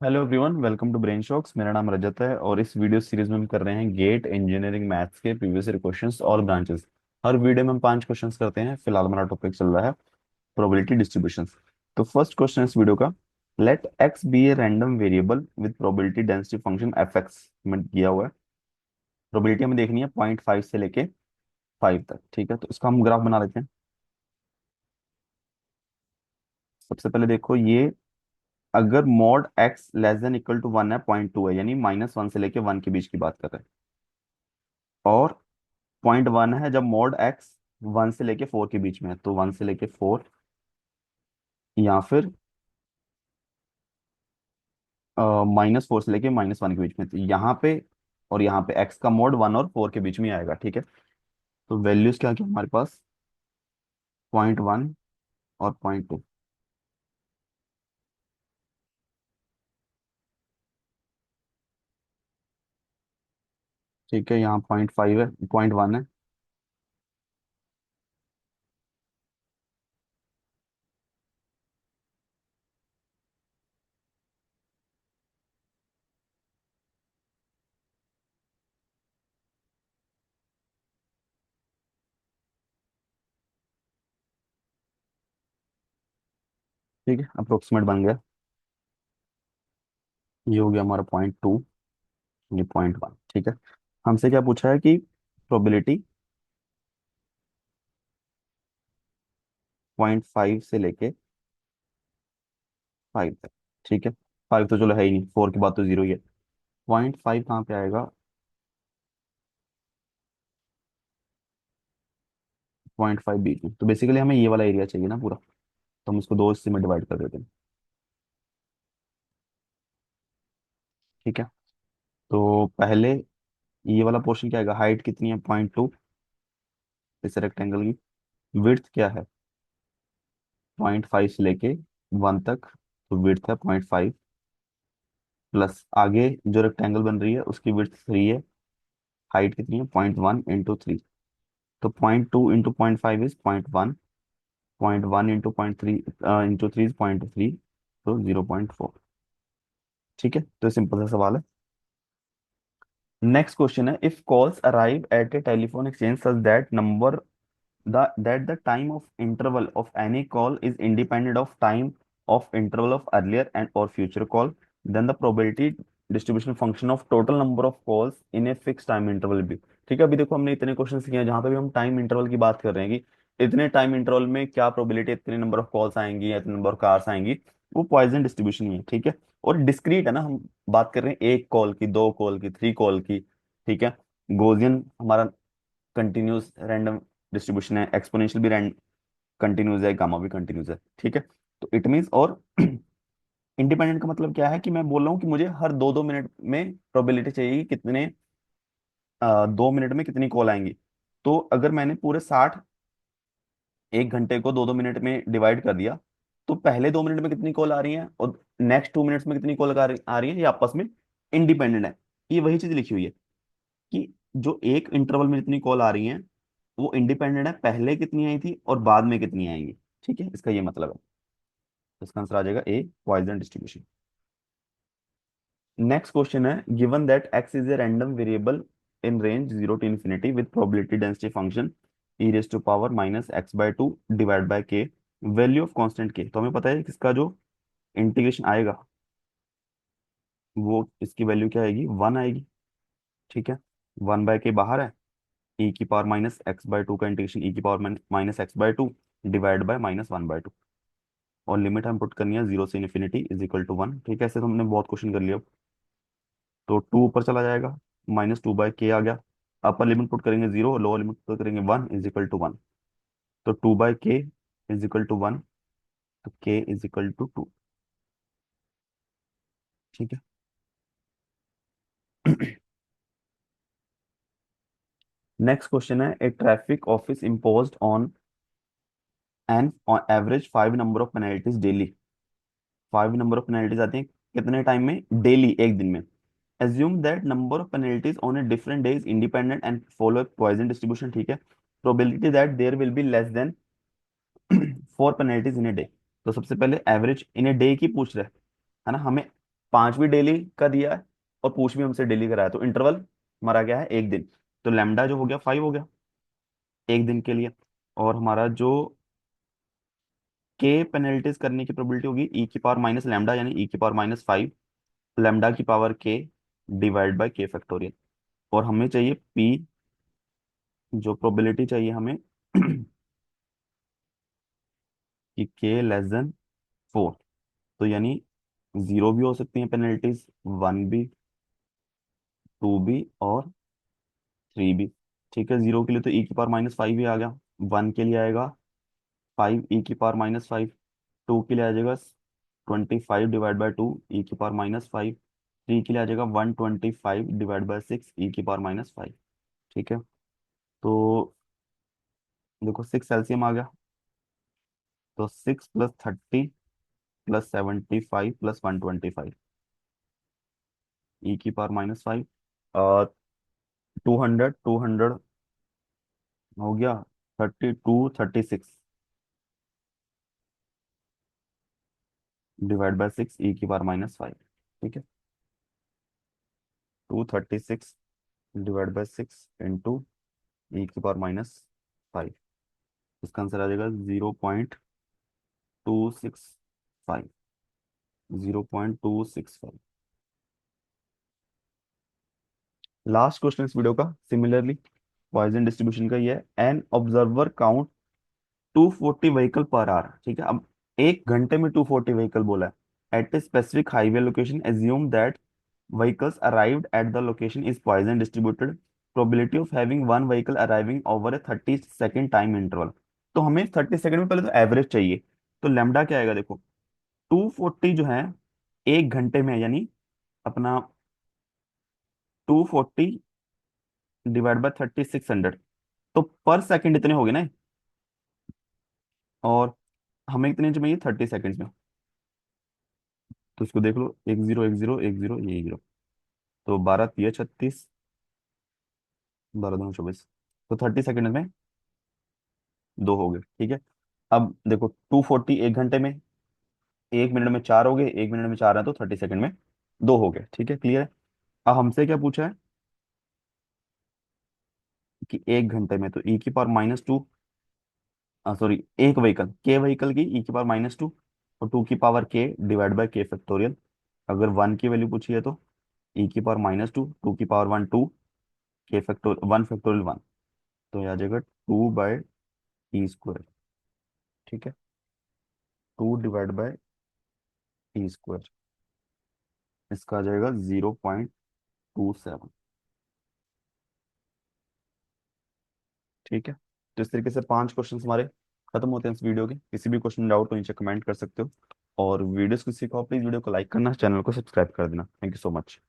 Hello everyone, welcome to brain shocks. मेरा नाम रजत है और इस वीडियो सीरीज में हम कर रहे हैं गेट इंजीनियरिंग मैथ्स के प्रीवियस ईयर क्वेश्चंस और ब्रांचेस। हर वीडियो में हम 5 क्वेश्चंस करते हैं। फिलहाल हमारा टॉपिक चल रहा है प्रोबेबिलिटी डिस्ट्रीब्यूशंस। तो फर्स्ट क्वेश्चन इस वीडियो का, let x be a random variable with probability density function f x में दिया हुआ है। प्रोबेबिलिटी हमें देखनी है 0.5 से लेके 5 तक। ठीक है, तो इसका हम ग्राफ बना लेते हैं। सबसे पहले देखो, ये अगर mod x less than equal to 1 है, 0.2 है, यानी -1 से लेके 1 के बीच की बात कर रहे हैं। और 0.1 है जब मॉड एक्स 1 से लेके 4 के बीच में है, तो 1 से लेके 4, या फिर -4 से लेके -1 के बीच में, तो यहाँ पे और यहाँ पे एक्स का मॉड 1 और 4 के बीच में ही आएगा। ठीक है, तो वैल्यूज क्या क्या हमारे पास, 0.1 और 0.2। ठीक है, यहाँ 0.5 है, 0.1 है। ठीक है, अप्रोक्सीमेट बन गया। ये हो गया हमारा 0.2, ये 0.1। ठीक है, हमसे क्या पूछा है कि प्रोबेबिलिटी 0.5 से लेके 5 तक। ठीक है, 5 तो चलो है ही नहीं, 4 की बात तो जीरो ही है। 0.5 कहाँ पे आएगा, 0.5 बीच में, तो बेसिकली हमें ये वाला एरिया चाहिए ना पूरा, तो हम इसको दो हिस्से में डिवाइड कर देते हैं। ठीक है, तो पहले ये वाला पोर्शन क्या आएगा, हाइट कितनी है 0.2 इस रेक्टेंगल की, विड्थ क्या है 0.5 से लेके 1 तक, तो विड्थ है 0.5, प्लस आगे जो रेक्टेंगल बन रही है उसकी विड्थ 3 है, हाइट कितनी है 0.1 इंटू 3, तो 0.2 into 0.5 is 0.1, 0.1 into 0.3 into 3 is 0.3, तो 0.4। ठीक है, तो सिंपल सा सवाल है। नेक्स्ट क्वेश्चन है, if calls arrive at A telephone exchange such that number the time of interval of any call is independent of time of interval of earlier and or future call, then the probability distribution function of total number of calls in a fixed time interval भी। ठीक है, अभी देखो हमने इतने question किए हैं जहां पे भी हम टाइम इंटरवल की बात कर रहे हैं कि इतने टाइम इंटरवल में क्या प्रोबेबिलिटी, इतने नंबर ऑफ कॉल्स आएंगी या इतने नंबर ऑफ कार्स आएंगी, वो पॉइजन डिस्ट्रीब्यूशन ही है। ठीक है, और डिस्क्रीट है ना, हम बात कर रहे हैं एक कॉल की, दो कॉल की, थ्री कॉल की। ठीक है, गोजियन हमारा कंटिन्यूस रैंडम डिस्ट्रीब्यूशन है, एक्सपोनेंशियल भी रैंड कंटिन्यूस है, गामा भी कंटिन्यूस है। ठीक है, तो इट मीन्स, और इंडिपेंडेंट का मतलब क्या है कि मैं बोल रहा हूँ कि मुझे हर 2-2 मिनट में प्रोबेबिलिटी चाहिए कि कितने 2 मिनट में कितनी कॉल आएंगी। तो अगर मैंने पूरे 60 एक घंटे को 2-2 मिनट में डिवाइड कर दिया, तो पहले 2 मिनट में कितनी कॉल आ रही है और नेक्स्ट 2 मिनट्स में कितनी कॉल आ रही है, ये आपस में इंडिपेंडेंट है। ये वही चीज लिखी हुई है कि जो एक इंटरवल में जितनी कॉल आ रही हैं वो इंडिपेंडेंट है, पहले कितनी आई थी और बाद में कितनी आएंगी। ठीक है, इसका ये मतलब है। तो इसका आंसर आ जाएगा A, Poisson distribution. Next question है, given that x is a random variable in range 0 to infinity with probability density function e raise to power -x/2 divide by k, value of constant k. तो हमें पता है कि इसका जो integration आएगा वो इसकी वैल्यू क्या आएगी, 1 आएगी। ठीक है, 1/k बाहर है, ई की पावर -x/2 का इंटीग्रेशन ई की पावर -x/2 डिवाइड बाय -1/2, और लिमिट हम पुट करनी है 0 से इन्फिनिटी इज इक्वल टू 1। ठीक है, ऐसे तो हमने बहुत क्वेश्चन कर लिया। तो 2 ऊपर चला जाएगा, -2/k आ गया। अपर लिमिट पुट करेंगे 0, लोअर लिमिट पुट करेंगे 1 इज इक्वल टू 1, तो 2/k इज इक्वल टू 1, तो k इज इक्वल टू 2। ठीक है, नेक्स्ट क्वेश्चन है, a traffic office imposed on an on average 5 number of penalties daily. 5 number of penalties आती हैं कितने time में, डेली, एक दिन में। assume that number of penalties on a different day is independent and follow a Poisson distribution। ठीक है, probability that there will be less than 4 penalties in a day। तो सबसे पहले एवरेज इन ए डे की पूछ रहे है ना हमें, 5 भी डेली का दिया है और पूछ भी हमसे डेली कराया, तो इंटरवल हमारा क्या है, 1 दिन। तो लेमडा जो हो गया 5 हो गया 1 दिन के लिए। और हमारा जो के पेनल्टीज करने की प्रोबेबिलिटी होगी ई की पावर माइनस लेमडा, यानी ई की पावर -5 लेमडा की पावर के डिवाइड बाय के फैक्टोरियल। और हमें चाहिए पी, जो प्रोबेबिलिटी चाहिए हमें कि के लेस देन 4। तो यानी 0 भी हो सकती हैं पेनल्टीज, 1 भी, 2 भी और 3 भी। ठीक है, 0 के लिए तो ई की पावर -5 ही आ गया, 1 के लिए आएगा 5 ई की पावर -5, 2 के लिए आ जाएगा 25 डिवाइड बाय 2 ई की पावर -5, 3 के लिए आ जाएगा 125 डिवाइड बाय 6 ई की पावर -5। ठीक है, तो देखो 6 एलसीएम आ गया, तो 6 + 30 +75 +125 ई की पावर -5, 200 हो गया, 32 36 डिवाइड बाय 6 ई की पावर -5। ठीक है, 236 डिवाइड बाय 6 इंटू ई की पावर -5। इसका आंसर आ जाएगा 0.265, 0.265। लास्ट क्वेश्चन इस वीडियो का सिमिलरली पॉइजन डिस्ट्रीब्यूशन का ये है, an observer count 240 vehicle per hour. ठीक है, अब 1 घंटे में 240 व्हीकल बोला है at a specific highway location, assume that vehicles arrived at the location is Poisson distributed, probability of having one vehicle arriving over a 30 second time interval. तो हमें 30 second में पहले तो एवरेज चाहिए। तो लेमडा क्या आएगा देखो, 240 जो है 1 घंटे में, यानी अपना 240 डिवाइड बाय 3600, तो पर सेकंड इतने हो गए ना। और हमें कितने चाहिए, 30 सेकंड्स में। तो इसको देख लो, 10 10 10 ये 0, तो 12 3 36, 12 2 24, तो 30 सेकंड में 2 हो गए। ठीक है, अब देखो 240 1 घंटे में, 1 मिनट में 4 हो गए, 1 मिनट में 4 है तो 30 सेकंड में 2 हो गए। ठीक है, क्लियर है। अब हमसे क्या पूछा है कि 1 घंटे में, तो ई की पावर -2, सॉरी, एक व्हीकल के व्हीकल की ई की पावर -2 और 2 की पावर के डिवाइड बाय के फैक्टोरियल। अगर 1 की वैल्यू पूछी है तो ई की पावर -2, 2 की पावर 1 2, के फैक्टोर 1 फैक्टोरियल 1, तो ये आ जाएगा 2/e²। ठीक है, 2/e², इसका आ जाएगा 0.27। ठीक है, तो इस तरीके से 5 क्वेश्चन हमारे खत्म होते हैं इस वीडियो के। किसी भी क्वेश्चन डाउट तो नीचे कमेंट कर सकते हो, और वीडियोस को सीखो प्लीज, वीडियो को लाइक करना, चैनल को सब्सक्राइब कर देना। Thank you so much.